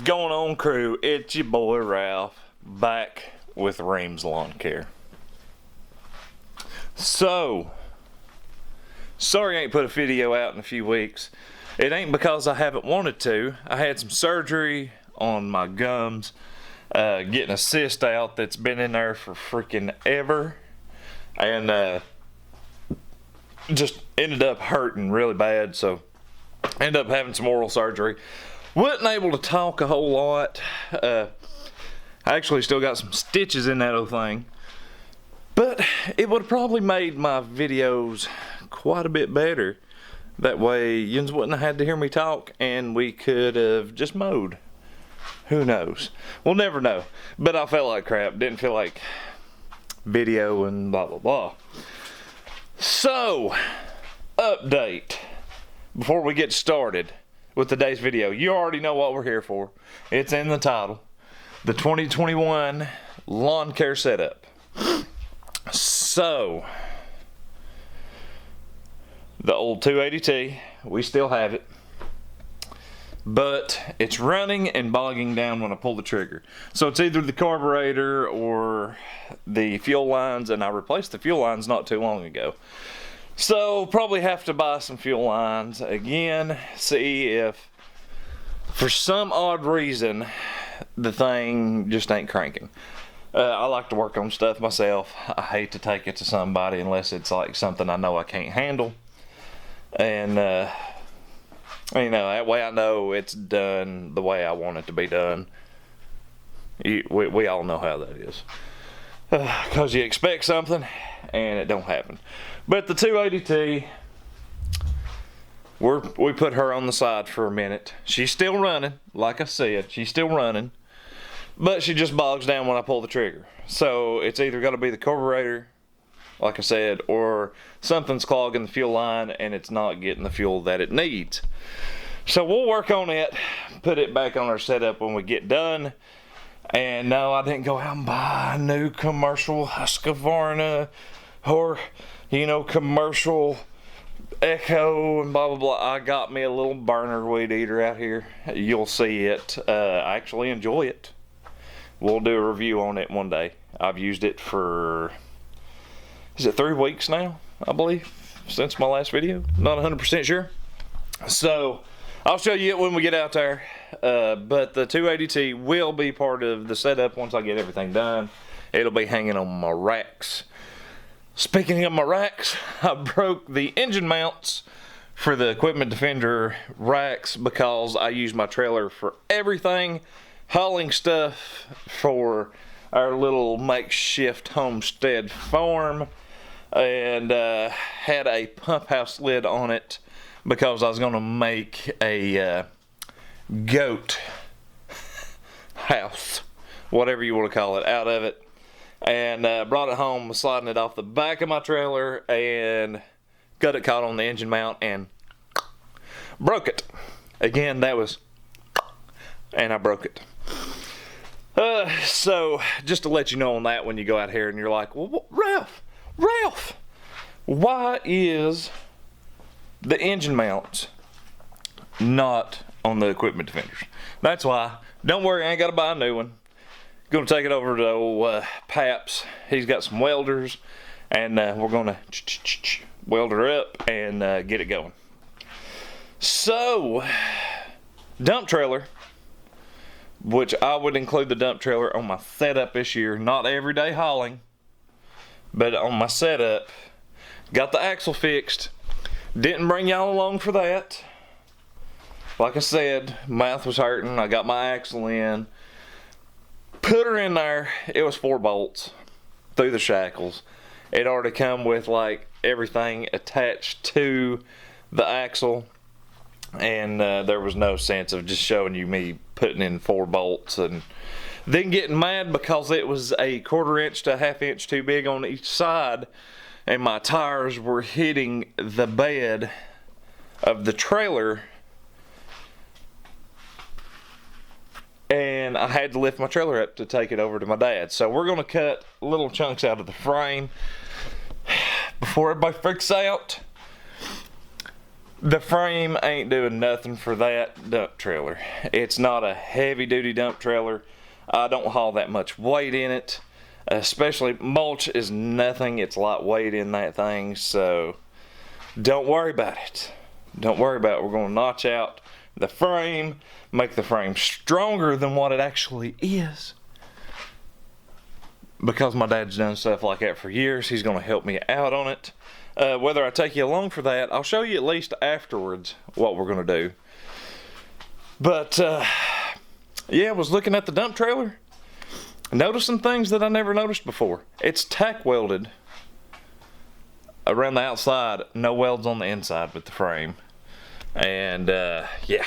going on, crew? It's your boy Ralph, back with Reams Lawn Care. So, sorry I ain't put a video out in a few weeks. It ain't because I haven't wanted to. I had some surgery on my gums, getting a cyst out that's been in there for freaking ever, and just ended up hurting really bad, so ended up having some oral surgery. Wasn't able to talk a whole lot. I actually still got some stitches in that old thing, but it would have probably made my videos quite a bit better. That way you wouldn't have had to hear me talk, and we could have just mowed. Who knows? We'll never know. But I felt like crap. Didn't feel like video and blah blah blah. So, update before we get started with today's video. You already know what we're here for. It's in the title. The 2021 lawn care setup. So, the old 280T, we still have it, but it's running and bogging down when I pull the trigger. So it's either the carburetor or the fuel lines, and I replaced the fuel lines not too long ago. So probably have to buy some fuel lines again, see if for some odd reason the thing just ain't cranking. I like to work on stuff myself. I hate to take it to somebody unless it's like something I know I can't handle. And you know, that way I know it's done the way I want it to be done. We all know how that is, because you expect something and it don't happen. But the 280T, we put her on the side for a minute. She's still running, like I said, she's still running, but she just bogs down when I pull the trigger. So it's either got to be the carburetor, like I said, or something's clogging the fuel line and it's not getting the fuel that it needs. So we'll work on it, put it back on our setup when we get done. And no, I didn't go out and buy a new commercial Husqvarna or, you know, commercial Echo and blah blah blah. I got me a little burner weed eater out here. You'll see it. I actually enjoy it. We'll do a review on it one day. I've used it for, is it 3 weeks now, I believe, since my last video? Not 100% sure. So I'll show you it when we get out there. But the 280T will be part of the setup once I get everything done. It'll be hanging on my racks. Speaking of my racks, I broke the engine mounts for the Equipment Defender racks because I use my trailer for everything. Hauling stuff for our little makeshift homestead farm, and had a pump house lid on it because I was going to make a goat house, whatever you want to call it, out of it. And brought it home, was sliding it off the back of my trailer, and got it caught on the engine mount and broke it. Again, that was, and I broke it. So just to let you know on that, when you go out here and you're like, well, Ralph, why is the engine mounts not on the Equipment Defenders? That's why. Don't worry, I ain't got to buy a new one. Gonna take it over to old Pap's. He's got some welders, and we're gonna weld her up and get it going. So, dump trailer, which I would include the dump trailer on my setup this year. Not everyday hauling, but on my setup. Got the axle fixed. Didn't bring y'all along for that. Like I said, mouth was hurting. I got my axle in. Put her in there. It was 4 bolts through the shackles. It already come with like everything attached to the axle, and there was no sense of just showing you me putting in 4 bolts and then getting mad because it was a 1/4 inch to 1/2 inch too big on each side, and my tires were hitting the bed of the trailer, and I had to lift my trailer up to take it over to my dad. So we're gonna cut little chunks out of the frame before everybody freaks out. The frame ain't doing nothing for that dump trailer. It's not a heavy duty dump trailer. I don't haul that much weight in it. Especially mulch is nothing. It's lightweight in that thing, so don't worry about it. Don't worry about it. We're going to notch out the frame, make the frame stronger than what it actually is. Because my dad's done stuff like that for years, he's going to help me out on it. Whether I take you along for that, I'll show you at least afterwards what we're going to do. But, yeah, I was looking at the dump trailer, noticing things that I never noticed before. It's tack welded around the outside, no welds on the inside with the frame. And, yeah.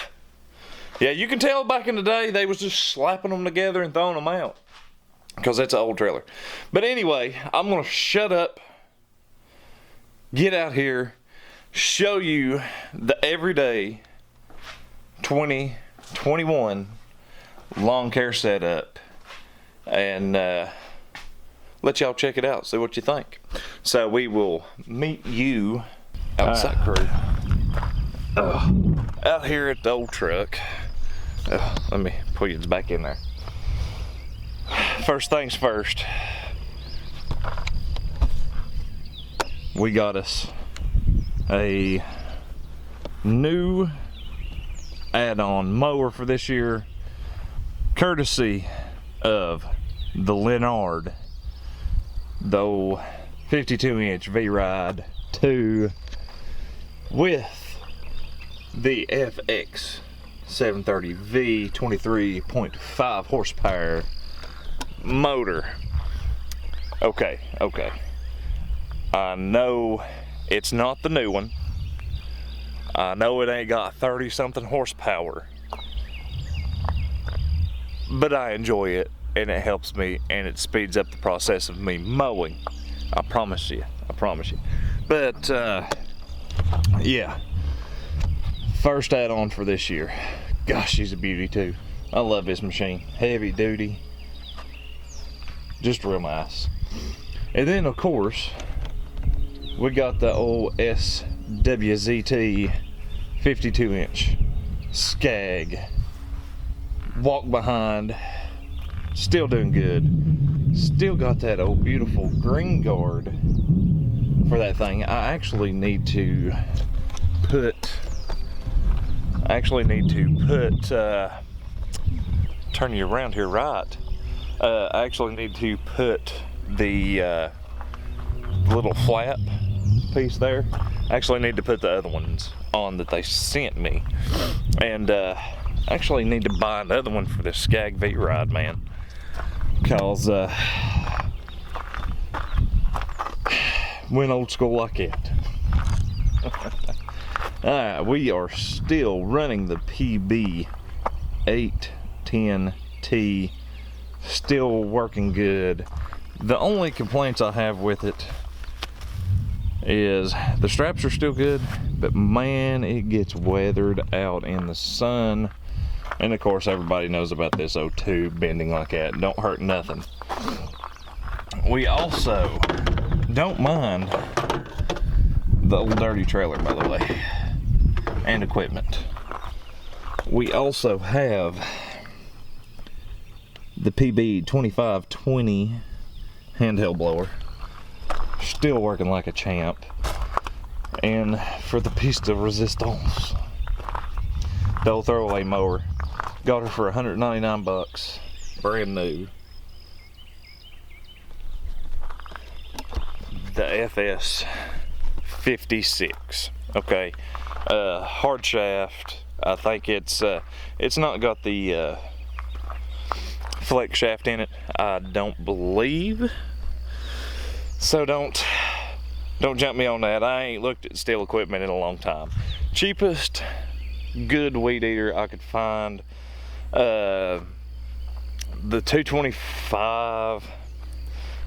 Yeah, you can tell back in the day they was just slapping them together and throwing them out. Because it's an old trailer. But anyway, I'm going to shut up, get out here, show you the everyday 2021 lawn care setup, and let y'all check it out, see what you think. So we will meet you outside crew out here at the old truck. Let me pull you back in there. First things first, we got us a new add-on mower for this year, courtesy of the Leonard, the 52-inch vride 2 with the FX 730V 23.5 horsepower motor. Okay. I know it's not the new one. I know it ain't got 30 something horsepower, but I enjoy it, and it helps me, and it speeds up the process of me mowing. I promise you. But yeah, first add-on for this year. Gosh, she's a beauty too. I love this machine. Heavy duty, just real nice. And then of course we got the old swzt 52-inch scag walk behind, still doing good. Still got that old beautiful green guard for that thing. I actually need to put turn you around here right. I actually need to put the little flap piece there. I actually need to put the other ones on that they sent me, and actually need to buy another one for this scag vride, man, because went old school like that. Alright, we are still running the PB 810T, still working good. The only complaints I have with it is the straps are still good, but man, it gets weathered out in the sun. And of course everybody knows about this O2 bending like that. Don't hurt nothing. We also don't mind the old dirty trailer, by the way, and equipment. We also have the PB 2520 handheld blower, still working like a champ. And for the piece de resistance, the old throwaway mower, got her for 199 bucks, brand new. The FS 56, okay, hard shaft. I think it's not got the flex shaft in it, I don't believe. So don't jump me on that. I ain't looked at steel equipment in a long time. Cheapest good weed eater I could find, the 225,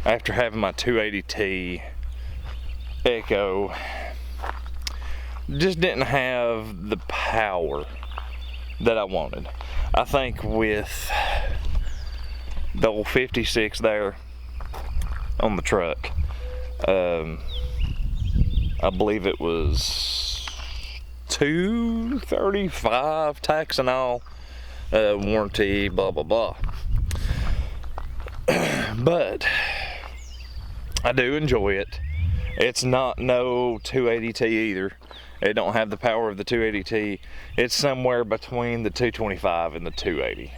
after having my 280T Echo, just didn't have the power that I wanted. I think with the old 56 there on the truck, I believe it was $235 tax and all, warranty, blah blah blah. But I do enjoy it. It's not no 280T either. It don't have the power of the 280T. It's somewhere between the 225 and the 280.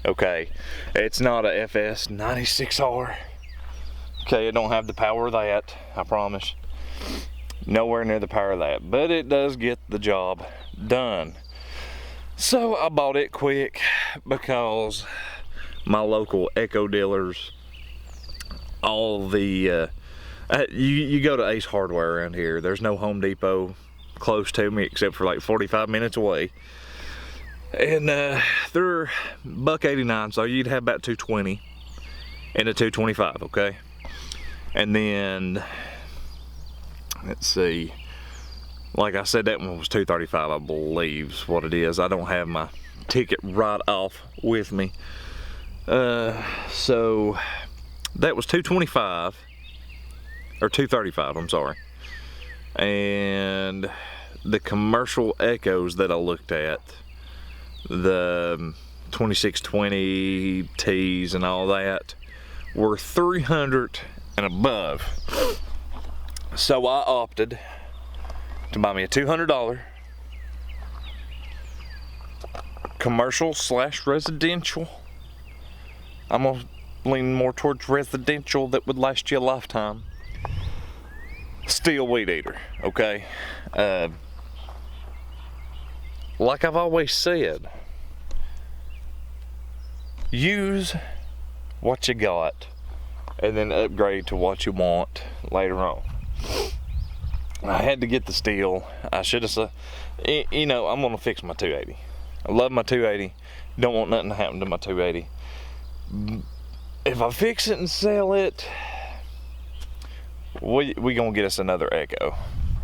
Okay, it's not a FS96R. Okay, it don't have the power of that, I promise. Nowhere near the power of that, but it does get the job done. So I bought it quick because my local Echo dealers, all the you go to Ace Hardware around here. There's no Home Depot close to me except for like 45 minutes away, and they're $189, so you'd have about 220 and a 225. Okay, and then let's see, like I said, that one was 235, I believe is what it is. I don't have my ticket right off with me, so that was 225 or 235, I'm sorry. And the commercial Echoes that I looked at, the 2620Ts and all that, were 300 and above. So I opted to buy me a $200 commercial / residential. I'm gonna lean more towards residential that would last you a lifetime. Steel weed eater, okay? Like I've always said, use what you got and then upgrade to what you want later on. I had to get the steel. I should have said, you know, I'm gonna fix my 280. I love my 280. Don't want nothing to happen to my 280. If I fix it and sell it, we gonna get us another Echo.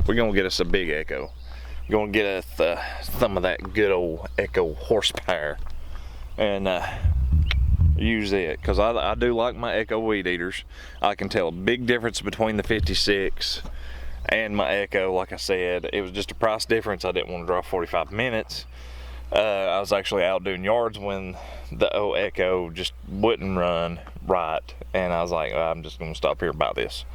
We're gonna get us a big Echo. We're gonna get us some of that good old Echo horsepower and use it, because I do like my Echo weed eaters. I can tell a big difference between the 56 and my Echo. Like I said, it was just a price difference. I didn't want to drive 45 minutes. I was actually out doing yards when the old Echo just wouldn't run right, and I was like, I'm just gonna stop here about this.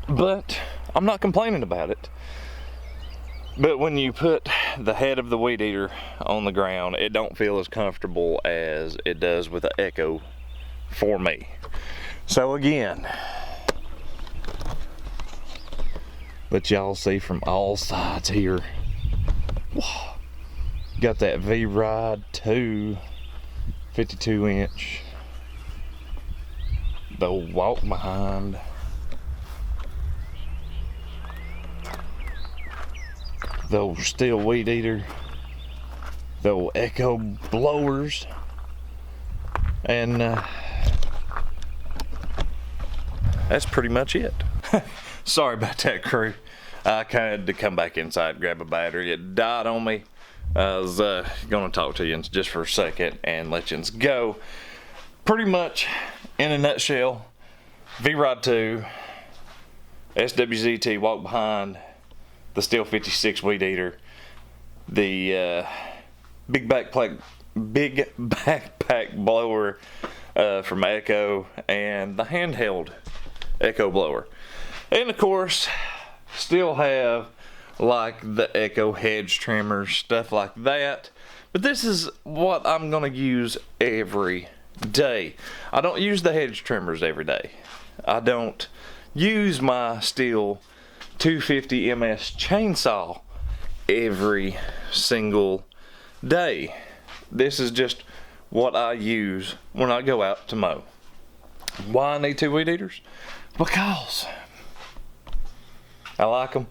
But I'm not complaining about it. But when you put the head of the weed eater on the ground, it don't feel as comfortable as it does with the Echo for me. So again, let y'all see from all sides here. Got that vride 2 52-inch, the walk behind, the old steel weed eater, the old Echo blowers, and that's pretty much it. Sorry about that, crew. I kind of had to come back inside and grab a battery. It died on me. I was gonna talk to you just for a second and let you go. Pretty much, in a nutshell, vride 2, swzt walk behind, the steel 56 weed eater, the big backpack blower from Echo, and the handheld Echo blower. And of course, still have like the Echo hedge trimmers, stuff like that. But this is what I'm gonna use every day. I don't use the hedge trimmers every day. I don't use my steel 250 MS chainsaw every single day. This is just what I use when I go out to mow. Why I need 2 weed eaters? Because I like them.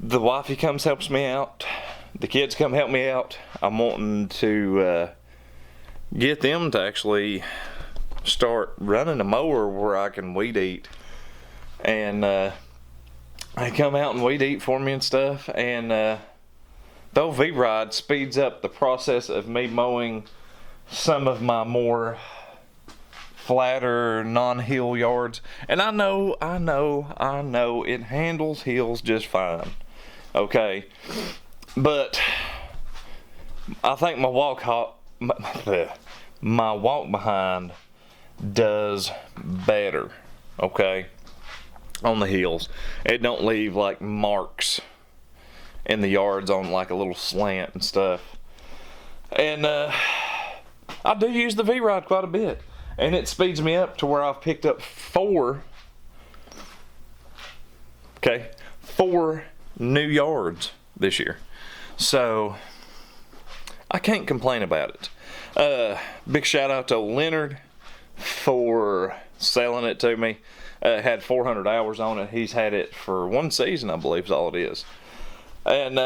The wifey comes, helps me out. The kids come help me out. I'm wanting to get them to actually start running a mower where I can weed eat. And they come out and weed eat for me and stuff. And the old vride speeds up the process of me mowing some of my more flatter, non-hill yards. And I know it handles hills just fine. Okay, but I think my my walk behind does better, okay, on the heels. It don't leave like marks in the yards on like a little slant and stuff. And I do use the vride quite a bit, and it speeds me up to where I've picked up four new yards this year. So I can't complain about it. Big shout out to Leonard for selling it to me. It had 400 hours on it. He's had it for one season, I believe is all it is. And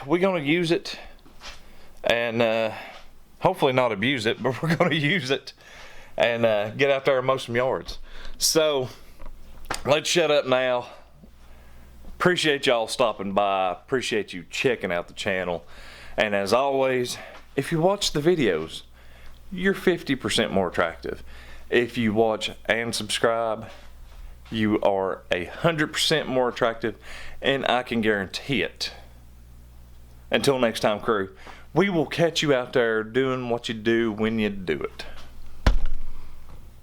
we're gonna use it, and hopefully not abuse it, but we're gonna use it and get out there and mow some yards. So let's shut up now. Appreciate y'all stopping by. Appreciate you checking out the channel. And as always, if you watch the videos, you're 50% more attractive. If you watch and subscribe, you are 100% more attractive, and I can guarantee it. Until next time, crew, we will catch you out there doing what you do when you do it.